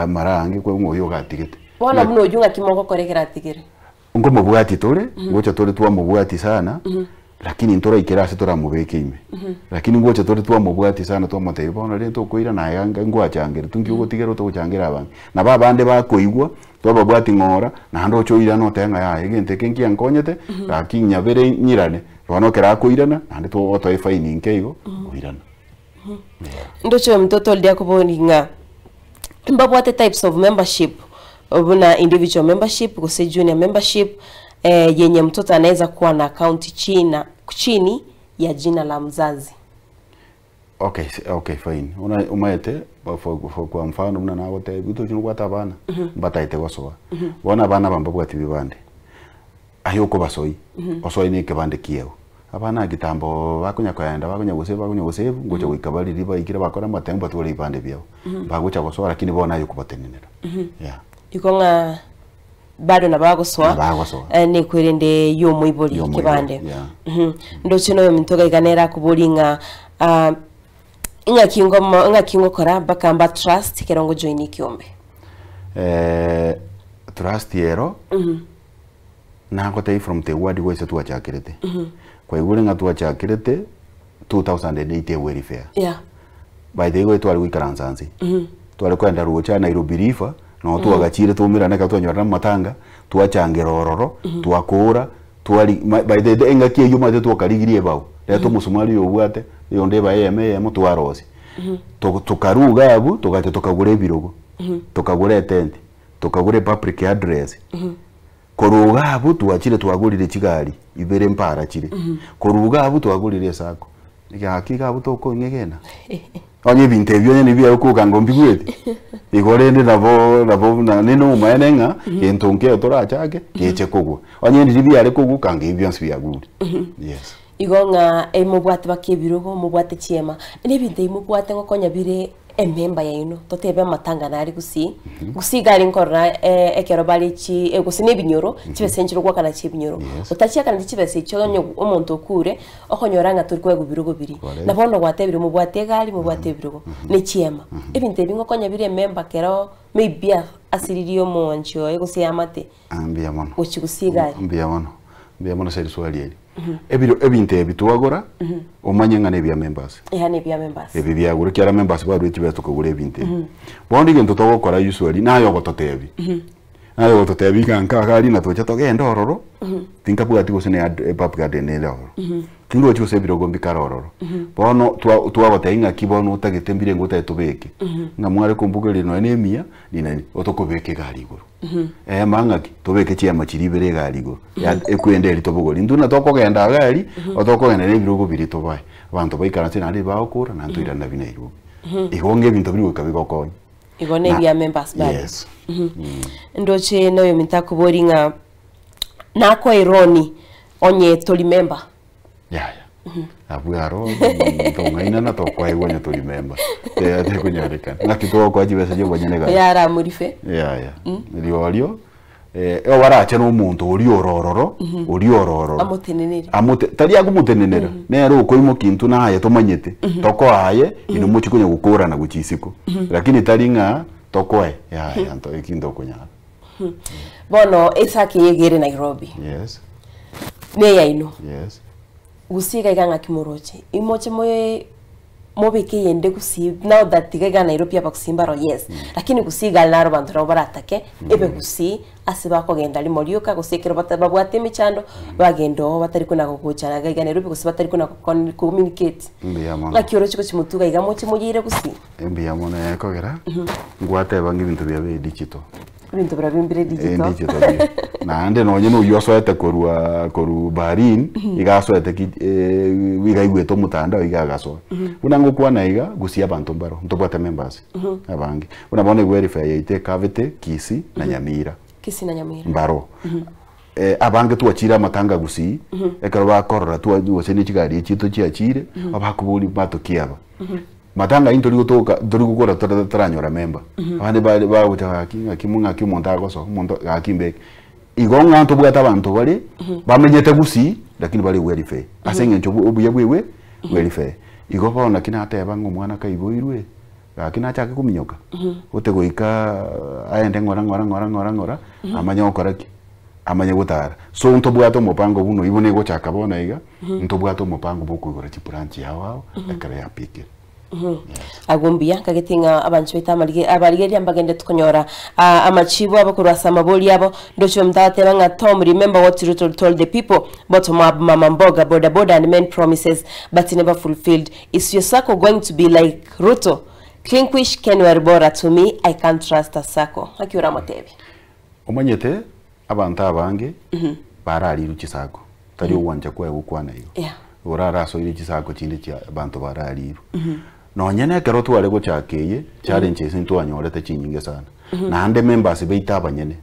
marangi kwa ngoyo gatigete bona muno junga kimoko korekera atigere ngo mubwati tore ngocha tore tuwa mubwati sana lakini ntora ikirase tora mubeke ime lakini ngocha tore tuwa mubwati sana to mate bona lento koira na yanga ngo achangere tungi ugo tigero to changira abantu na babande bakoigwa to babwati ngora na ndo choira no tenga ya egente kenki ankonyete akinya bere nyirane bono kera koirana ande to oto fine nkeigo koirana ndocho mtoto ndia kuboninga mbabwate types of membership obuna individual membership gose junior membership yenye mtoto anaweza kuwa na account chini ya jina la mzazi. Okay fine. Umaete kwa mfano mna na wote bito chino kwata bana bataite gosoa. Bona bana bambabwati bibande. Ayoko basoi. Osoi ni kebande kiyo. Abana gitambo bakunya kwenda bakunya gose ngocha wikabali riba ikira bakora matembo tole ibande byao. Bagucha gosoa lakini bona ayoko batenenera. Yeah. Ikonga bado na bagoswa ni kwirinde yo muiboli kibande ndo chino mintoga iganera kubolinga inga kingo kora bakamba trust kerongo join kiombe trust yero na kote from the word wese tu achakirete kwa igule nga tu achakirete 2008 welfare by the way tu alikuikaransansi tu alikwenda ruocha Nairobi River no tu agachire tumira neka twanyora matanga tuachangira ororo tuakura tuali by the enga kie yuma tu kaligirie bawo leto musumali yobwate yonde ba yeme twarosi tukaruga abu tugache tukagure birogo tukagure tent tukagure public address koruga abu tuachire twagurire kigali ibere mpara kire koruga abu twagurire sako ya hakika abu to ngegena onye bintebyo ne biya ko kango mbigwete igorende nabo na nino umayenga entonke otora chake keche kogwa onye ndi biya kogwa kange ibyansi biya gudi igonga emubwate bakebirogo mubwate chiema ne binte imubwate ngokonya bire ememba yaino totebe matanga nari gusi gari nkorna ekero bali chi egusine binyoro chibe senchiro kwa kana chibinyoro utachia kana chibe secho nyo omuntu okure okonyoranga turi kwego birugo biri nabono gwatebire mu bwate gari mu bwate birugo ne chiema ebinte bingo konya biri ememba kero maybe asiririo moncho egusi amate ambia mono uchigusiga ambia mono seri swali ebinte ebituagora omanye ngane bya members ehane bya members ebi byagura kyara members bado ekibeto kugura ebinte bondi gento togokora usually nayo gototebi nayo gototebi kanka kali na tocha togenda ororo tinka bwati gusene pap garden ele kingo cyose birogo mbikarororo bono twagoteinga kibono utagitembire ngo utetubeke ngamware kumbuga lino enemia ninani otokobeke gari iguru mangaki tubeke chiama chiribere gari iguru ekwenderi tobugori nduna tokogenda gari otokogenda nebirogo biri tobaye abantu baikara tena ari baokura na ntuira na binairu igonge bintu biri kabigokonya igone bya members bali yes ndoche nayo mitakuboringa nako ironi onye toli member abuaro tongaina na to kwa igonya to remember te kunyareka nakito kwa jibese je bonyene yara murife lio o waracha no muntu uri orororo amutenenere tari agumutenenera nero uko imo kintu na haye tomanyete toko haye ino muchi kunya gukora na guchisiko lakini tari nga toko anto ikindo kunya bono esaki yegere Nairobi yes ne yaino yes gusiga iganga kimoroche imoche mobeke yende gusi now that tiga Nairobi abakusimba ro yes lakini gusiga naro bantu ro baratake ebe gusi asiba ko genda limorioka gusekero babwate michando bagendo batari kuna kukuchana ga Nairobi gusi batari kuna communicate ngakiro chiko chimutuga igamoche mugire gusi embiya mona yakogera ngwate bangi bintu bya digital bintu bra bimbire digital na ande no nyeno yosoete koru barin igasoete wiga igweto mutanda wiga gaso unango kwa naiga gusia bantu mbaro ntobata members abangi unabone verify yite kavete kisi na nyamira mbaro abange tuachira matanga gusi ekaro bakorora tuwose ni kigari chito chiachire abakubuli batokiaba matanga into ligotoka dori gukora taranyora member abandi ba gutaka kimunga kimontago so umuntu akimbe igonga nto bwata abantu bali bamenyete gusi lakini bali verify asenge ncho obuye bwewe verify igopa ona kina ateba ngo mwana kaiboirwe lakini achake kuminyoka utegoika aende ngora amanya okoraki amanya gutara so nto bwato mupango buno ibone gochaka bona iga nto bwato mupango bukugora chipuranchi yawo akare yapike agumbia kagetinga abantu bitamarige abarigeri ambagende tukonyora amachibo abakurasa amaboli yabo ndocho mtate banga Tom remember what Ruto told the people bottom up mama mboga border and main promises but never fulfilled. Is your circle going to be like Ruto? Clinquish Kenwer Bora to me I can't trust a circle. Akiura matebi omanyete abantu abange barari ruchisako tari uwanja kwa gukwana iyo urara so iri chisako chinde cha abantu barari no nyene kero twale go chakeye challenge sintu anyorete chinyinge sana na ande members beita abanyene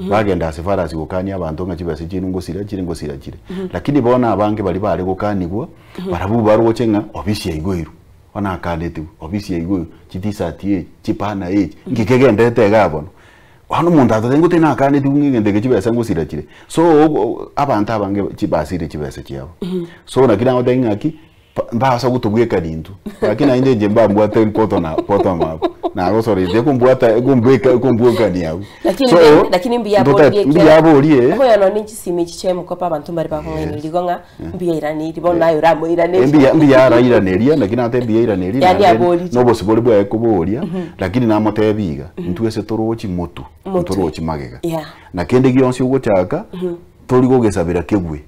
bagenda sefara sigukani abantu ngachibase chinungusira chire lakini bona abange bali bale gukanigwa barabu barugo chenga obisi yaigwiru ona kanete obisi yaigwiru chitisati chipana ngikegende tegabona wano muntu atatengote na kanete ngigende gechibase ngusira chire so abantu abange chibasire chibase chiabo so nakira ngotengaki mbasa kutubweka dintu lakini ainde jemba mbwate poto mako na gosore de kumbweka ni yawo lakini mbiyabo liye ko yano ninchi simi chichemu ko abantu bari bakongene ligonga mbiyirani libona yo ramo irane mbiyara iraneria lakini ate mbiyiraneria no bosibole bwa kubolia lakini namotebiga ntwese torochi motu torochi magega na kende gionsi ugo chaka torigo gesabira kegwe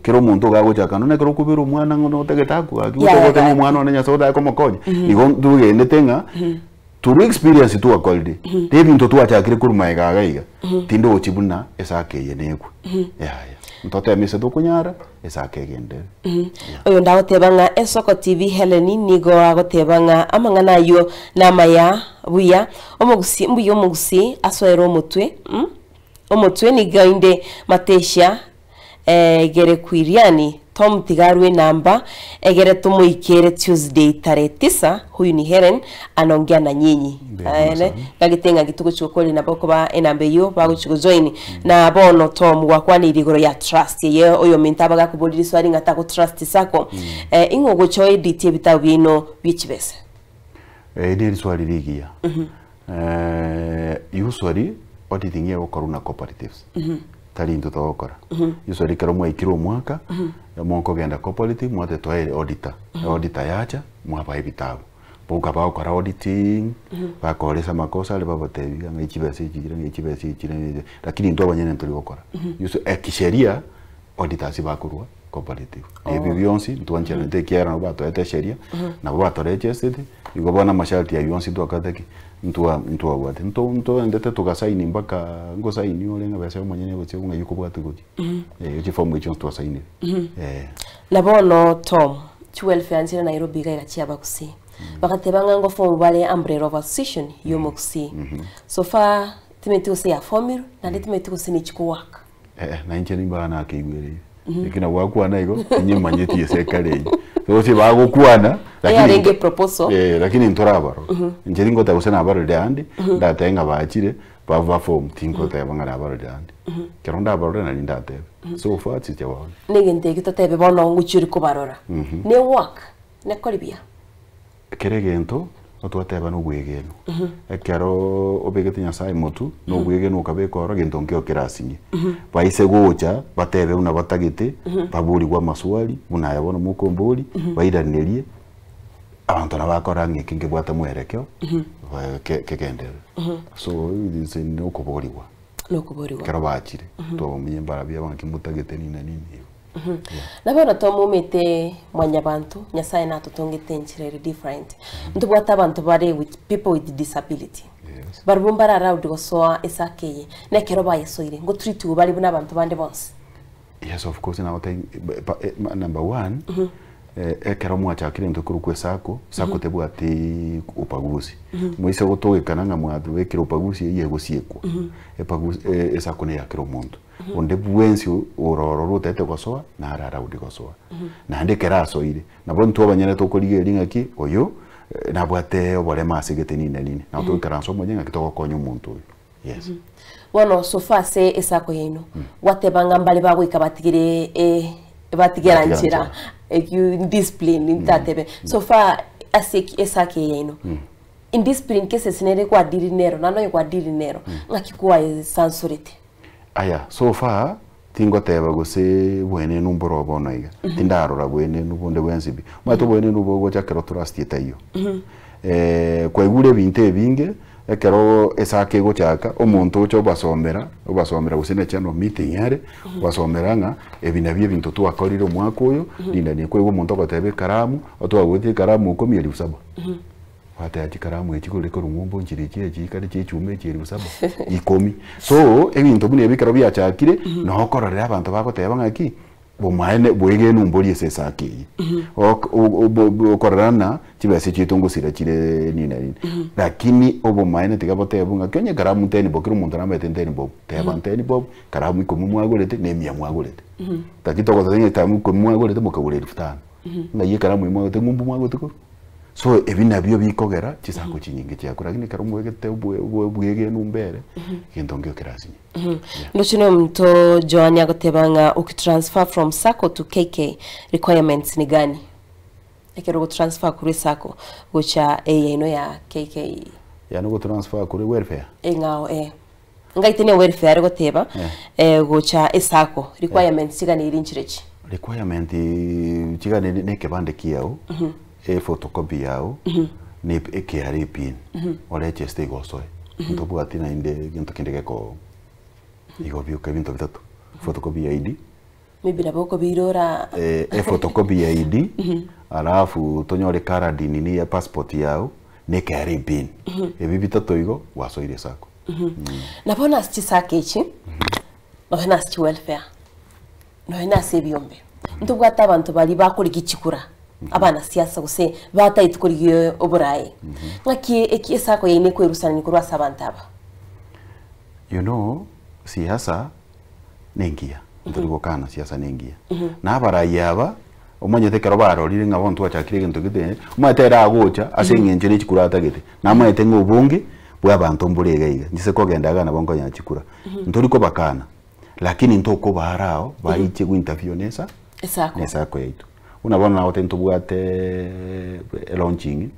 kero muntu gagochaka none kero kubira umwana ngono tegetaku akiutogote mu mwana onenya soda ko mokonya igo tugende tenga turu experience tu akolde debi nto tu achakire kuruma igaiga tindo ochibuna esake yeneko ntote mise dokunyara esake gende oyo ndagotebanga Esoko TV Heleni nigo agotebanga amangana yo namaya buya omugusi mbuyo omugusi asoero mutwe omutwe ni gainde matesha gere kwiriani Tom Tigarwe namba egere tumuikere Tuesday tarehe 9. Huyu ni Helen anaongea na nyinyi gagitenga gituko chukoli na boko ba enambe yo bago chuko join na bono Tom wakwani igoro ya trust ye oyo mintabaga kubodiri swali ngata ko trust sako ingo gocho edit bitabino bichibese ni swali ligia usually auditing ye okoruna cooperatives tali into tokora usually kero mwa ikiro mwaka monko genda cooperative mwate twaire auditor yacha mwapa ibitabu boka ba okora auditing bakoresa makosa le babatebiga ng'ikibese ikire lakini ndo abanyene ntoli gukora kisheria auditors bakurwa cooperative ebi byonsi ntwanchana ntekiara no batwete sheria na batorejested yugo bona masharti ya byonsi twakateki ntwa wate nto ndete tukasaini mpaka ngo saini olenga bese omanyene bose kunga yuko bwate guti iki form which ntwa saini na bono Tom 12 yanzira Nairobi ga chiaba kusi bakatebanga ngo form bale umbrella of association yomo kusi so far timetu se ya formula na timetu se ni chikuwaka na incheni bana akigwere ikina wakwana iko nyemanyeti yesekale so si bago kuana lakini proposal lakini ntorabaro injeri ngota usena abaro dandi ndatenga bachire bava form tinko tebanga abaro dandi keronda abaro na ndate so far ti jawa nigende kitotebe bono nguchiri kubarora ne work ne kolibia keregento otwateba no gwegeno ekero obegete nyasaye motu no gwegeno ukabekora gento nkyo kirasinye baise gocha batebe una batagite baburi kwa maswali una yabona mukombori baidanerie abantu nabakora ngekinge bwata mwerekeo kekendere so this no kuboriwa kero bachire to munyembara bya banki mutagite nina nini nabona tomumete mwanyabantu nyasaye natutongete nchirere different ntubwata abantu bare with people with disability barubumbara around gosoa esakeye nekero bayesoire ngo treat bari buna abantu bande bonse yes of course now number 1 ekero mwachakire ntokuru kwesako sako tebwati upaguzi mwise gutogekana nga mwathu wekiro upaguzi yego siekwa epaguzi esako ne yakiro muntu onde bwensi ororo rutete gosoa na arara udi gosoa na ndekera soire na bontu abanyene tokorige ringaki oyo na bwate obore masigete nini na tokara so mwenye kitoko konyo muntu yes wono sofa se esako yeno watebanga mbali bago ikabatigire batigera nchira discipline ntatebe sofa aseki esake yeno in discipline cases nere kwa dirinero nano kwa dirinero ngakikuwa sansurete aya so far tingo teba gose bwene numboro bono iga tindarora bwene nubonde bwensibi mato bwene nubogo chakero trust yetayo kwa igure binte binge ekero esake go chaka omuntu cyo basomera gusene chano meeting yare basomeranga ebinabye bintu tu akoriro mwako uyo linda ni kwego omuntu batebe karamu otwagwete karamu ko 700 wata yakikaramu ekiko leko rumumbo nchiriki ekikari cyechume cyeri busaba ikomi so ebintu bune bikaro byachakire no kororera abantu bakoteba ngaki bomane bwege numbori esesake okorana kibase cyitungusira kire nina lakini obomane tigaboteba ngaki onye karamu teni bokiro umuntu namete teni bob teba teni bob karamu ikomi mwagolete nemia mwagolete takitoko tanye tamu ikomi mwagolete mukagolete 5 ngaye karamu imwe ngumbu mwagolete ko so ebinabyo bikogera kisako kinyingi cyakura lakini karo mwegete ubwege numbere kintu ngyo kirasinye ndochino mto Joania gotebanga ukitransfer from Sacco to KK requirements ni gani ekero go transfer kuri Sacco gocha eno ya KK ya no go transfer kuri welfare ngao ngaitene welfare goteba gocha esako requirements sigani irinchirechi requirement chigane nekebande kiyao photocopy yao ne ekare pin ole cheste gosoe ntobu atina inde ginto kindege ko igo bio ka binto bitatu photocopy ID maybe na boko birora photocopy ID alafu tonyore card nini ya passport yao ne ekare pin ebi bitatu igo wasoire sako nabona stisake ichi no sti welfare no sebiombe ntobu atabantu bali bakora gichikura abana siasa guse batayitukuriye oburayi ngaki ekisako yene kwerusana ni kurwa sabantaba you know siasa nengia nturi gukana siasa ningia na barayaba umanye tekero barorire ngabontu achakire gintu gite umatera agocha asengenje ne chikura atagete na mwete ngobungi bwa bantu mburega iga ngise kogendaga na bongo nyachikura nturi ko bakana lakini ntoko barao baiche ku interview nesa ko yaitu unabona wote ntubwate launching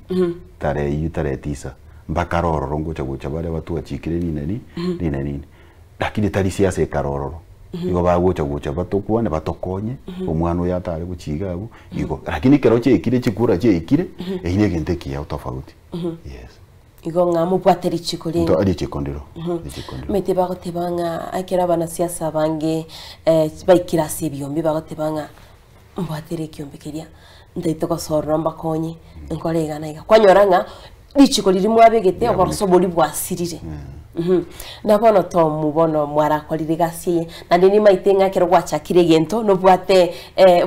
tare tisa mbakaroro ngocha gocha bale watu achikire nini lakini tari siasa ekarororo igo bagocha batokuane batokonye omwana uya atari guchigabu igo lakini kero chekire chikura chekire ehine gente kia utofauti yes igo ngamu bwateri chikuri ndo ari chikondiro mete bagotebanga akera bana siasa bange baikira sebyombi bagotebanga mbwateri kyombekeria ndaito kosorora mbakonye nkorega naiga kwanyoranga lichikuri limwe abegete oborosoboli bwasirire ndabona to mubono mwarakorire gasiye na ndini maitenga kero gwachakire gento no bwate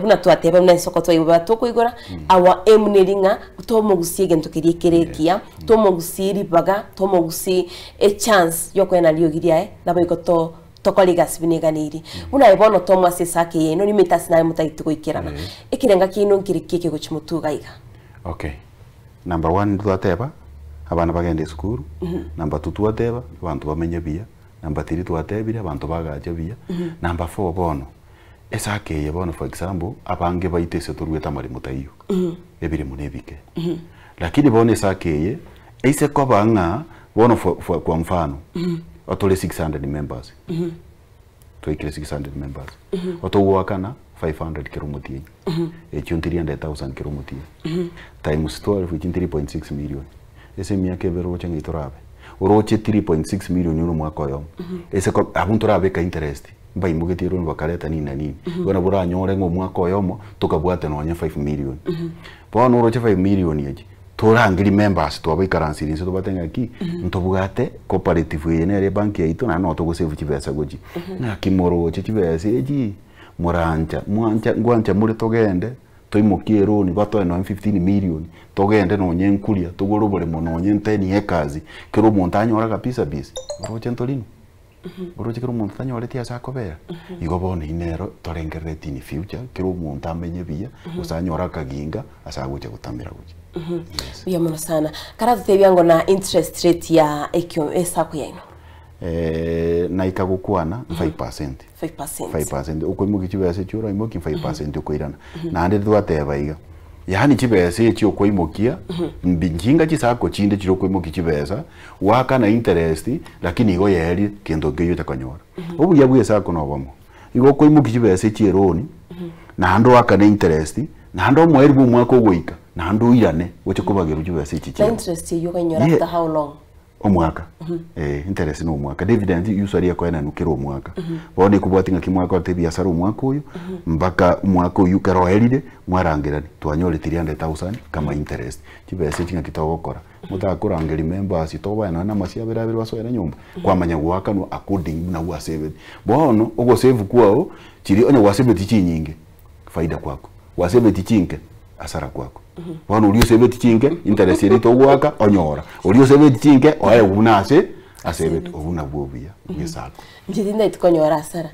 buna twateba mna soko twayiba tokuigora awa emneringa to mugusiye gento kiriekerekia to mugusiri baga to mugusi a chance yokwena liogiria nabayiko to tokoliga sibiniganiri buna ibono to mwasesake yeno ni mitasi na mutaito kuikirana ikirenga kino kirikike guchimutuga iga okay number 1 twateba abana bagende school number 2 twateba abantu bamenye bia number 3 twatebire abantu bagaje bia number 4 bono esake bono for example abange baitese turweta mari mutayo ebire munebike lakini bono esake eise ko banga bono kwa mfano otole 600 members toikire 600 members otowakana 500 kilometer echo 300,000 kilometer times 12 which 3.6 million ese miaka bero chenga itorabe uroche 3.6 million euro mwaka yo ese ko abuntorabe ka interest mba imugetiro bakareta nini bona bura nyore ngo mwaka yomo tukabwate no nya 5 million bona uroche 5 million yeje torangiri members to abikaransi nse to batenga ki ntobugate cooperative yenere banki yaito na no to gusave chibesa goji na kimoro chibesa eji muranja ngwanja muri togende toimokie roni bato no 15 million togende no nyenkulia tugoro bole mono nyenteni hekazi kero montanyora kapisa bisi roche ntolino roche kero montanyora tia sakobera igo bone inero torengereti ni future kero montamenye bia usanyora kaginga asaguche gutambira guche biya mono sana karatu tebyango na interest rate ya ekyo esako yaino na ikagukwana 5% uko imuki chibese chura imuki 5% ukoirana na ande twateba iga yani chibese chi uko imukia mbinjinga chisako chinde chiro uko imuki chibesa waka na interest lakini igo yeri kendo geyo takanyora ubu yabuye sako no bomo igo uko imuki chibese chironi na ando waka na interest na ando mweri bu mwako goika na ando irane woche kubageru chibese chi interest yo kanyora after how long omwaka interest no mwaka dividend usually yako yana nukiro mwaka bone kubwatinga kimwaka te biashara mwaka uyu mpaka mwaka uyu karo elide mwarangirani twanyole 300,000 kama interest chibese chinga kitogokora mutakora ngeli members itoba na masia birabiri basoera nyumba kwamanya gwaka no according na wa save bono ugo save kwao chiri onye wa save tichinyinge faida kwako wa save tichinke asara kwako bono uriyo save tichinke interest rate ogwaka onyora uriyo save tichinke oye unase asebet obuna bwobia ngesako njidinda itukonyora asara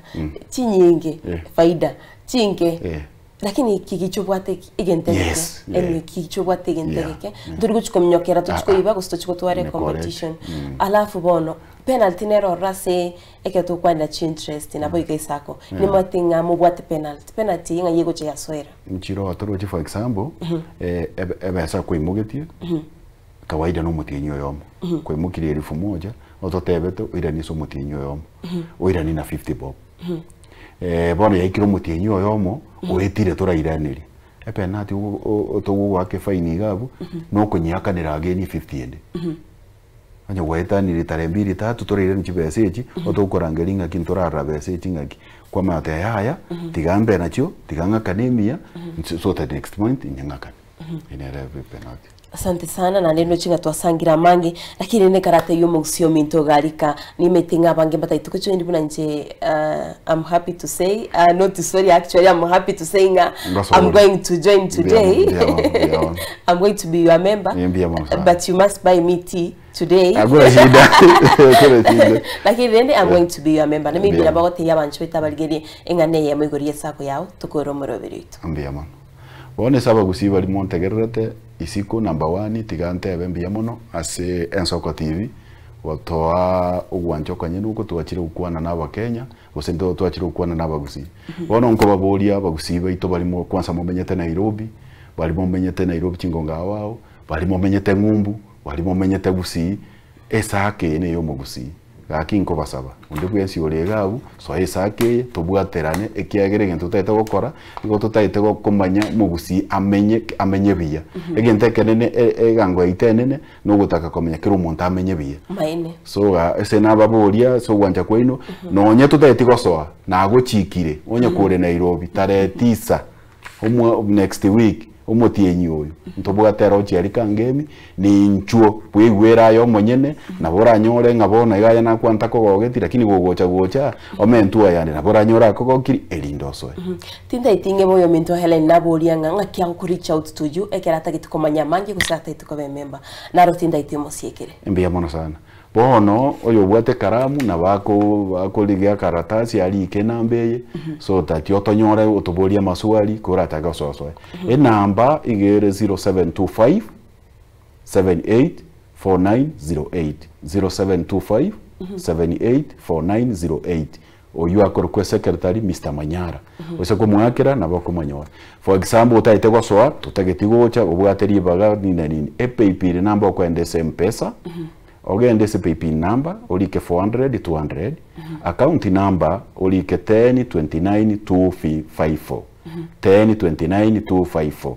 chinyinge faida chinke lakini kikichobwate igenteke kikichobwate igenteke nduri guchikomnyokera tuchikoiba gusto chikotware competition alafu bono penalty nero rase eketo kwanda chi interest na boyika isako ni matinga mubwate penalty inga yego che yasoera mchiro atoro for example ebe sa kuimugetie kawaida no mutinyo yomo kuimukire 1,000 ototebeto irani so mutinyo yomo oirani na 50 bob bono yaikiro mutinyo yomo oetire torairaniri epenati otogu wake faini gabu no kunyakanira ageni 50 ende anya waetanire tare 2-3 toreirani chibesechi otokorangelinga kintorara besechi ngaki kwa mate haya tigambe nacho tiganga kanemia so that next point nyangaka inere penalty Asante sana na neno chinga twasangira mangi lakini ne karate yo mugusio minto galika ni metinga bange bataituko cyo ndi bunanje I'm happy to say not sorry actually I'm happy to say I'm going to join today. I'm going to be your member but you must buy me tea today. Lakini rende I'm going to be your member. Nimi bila bagote yabancho itabaligeri engane ye mwigoriye sako yao tukoro morobero itu. Ambia man. Bone saba gusiba limontegerete isiko number 1 tigante abembi yamono ase Ensoko TV watoa ugwancho kanye nuko tuachire ukwana naba Kenya gusendo tuachire ukwana naba gusi bono nko babolia bagusiba ito balimo kwanza mumenyete Nairobi balimo menyete Nairobi chingonga wao balimo menyete Ngumbu balimo menyete gusi esake ne yo mugusi gaki nko basaba undi bwensi olegabu so esake tubwaterane ekiagere ngento tete gukora ngo tutaite kumanya mugusi amenye biya egente kenene egango itenene no gutaka kumenya kiro umuntu amenye biya maine so ese nababoria so gwanja kwino nonye tutaite gosoa nago chikire onye kure Nairobi tare 9 next week umutienyi uyu ntobwatera ocherika ngemi ni nchuo bwigwera yo monyene nabora nyore ngabona igaya nakwanta kogogeti lakini gogocha omentua yane nabora nyora kogokiri elindoso tinda itinge boyo minto Helen naboria nga kya ku reach out to you ekerata gitukomanya mangi gusata itukobe member naro tinda itimo siekere embia mono sana bono oyo bwate karamu na bako ligia karatasi ali kenambeye so tati otonyore otobolia maswali kurata gasoso namba igere 0725 784908 0725 784908 oyu akorokwe secretary Mr. Manyara ose kumwakira na bakomanyora for example utaite gosoa tutagetigocha obwateri baga nini epaypil namba okwendese mpesa ogende se paypin number olike 400 200 account number olike 1029254 1029254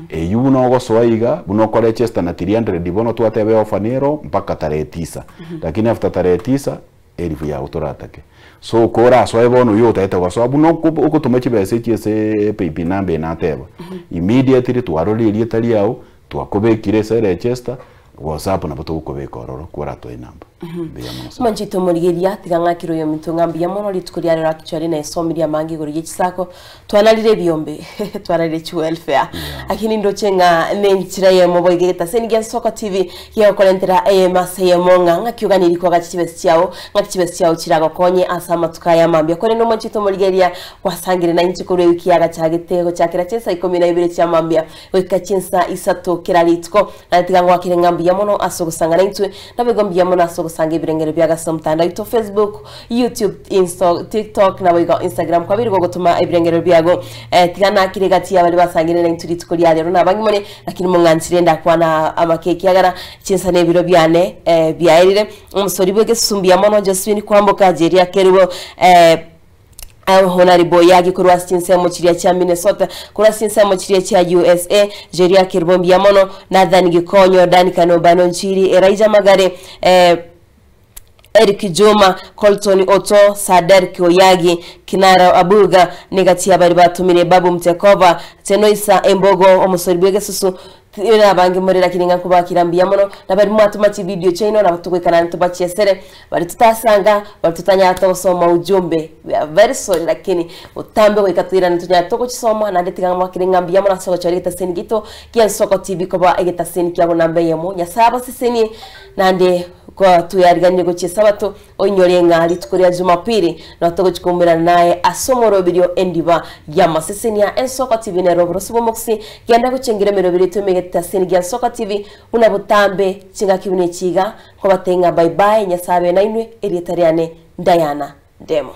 eyuno gosoiga buno kole chesta na 300 bono twatebe ofanero mpaka tarehe 9 lakini after tarehe 9 elifu ya autoratake so kora so ebono yo taita goso buno uko tumechi bese chiese paypin number na teba immediately twaroli lietali yao twakobekire se register WhatsApp na bato ukobeka ororo kwara to inamba manjito murigeria tiganga kiro yo mitunga mbia mono litukuria rero actually na esomiria mangi gori yichisako twanalire biombe twanalire welfare akini ndo chenga nenchira ye moboige geta seni Ensoko TV ye kolentera mase monga ngakyuganiri kwa gachibesi cyao kirago konye asama tukaya mambia kore no manjito murigeria wasangire na inchikuru wiki yaga cyagitego cyakira cyensa 12 cyamambia wika cyensa isato kiralitko na tiganga wakirenga mbia mono asogusanga naitwe nabegombiya mono asogusanga ibirengero byaga somtanda ito Facebook, YouTube, TikTok na wiga Instagram kwa birugo gutuma ibirengero byago tigana kirigati abali basangire na inturi tukuri rero nabangimone lakini munganzire ndakwana amakeki yagara cyensa nebiro byane byairire umusori bwege sumbiya mono Josephine kwamboka jeria keribo Honorable yagi kurwa sinse mo chiria cha Minnesota kurwa sinse mo chiria cha USA jeria kirbombi ya mono Nathan Gikonyo Dani Kanobano nchiri Eraija Magare Eric Juma Colton Oto Sadar Kioyagi Kinara Abuga negati abari batumire Babu Mtekova Tenoisa Embogo omusori bwege susu ina bangi murira kininga kubakirambia mono nabari mwatuma chi video chaino na tukwekana ntubachesere bari tutasanga bari tutanya atosoma ujumbe we are very sorry lakini utambe wekatira ntujya toko chisoma na ndetiganga mwakiringa mbia mono soko charita senigito Ensoko TV koba egeta seni kyabo nambe yemo nyasaba siseni nande kwa tuyariganye goche sabato onyorenga alitukuria Jumapili na toko chikumbira naye asomoro video endiba ya maseseni ya Ensoko TV ne robro subomoksi genda kuchengira merobiri tumege taseni Ensoko TV unabutambe chinga kibune chiga kwa batenga bye bye nyasabe nainwe erietariane Diana Demo.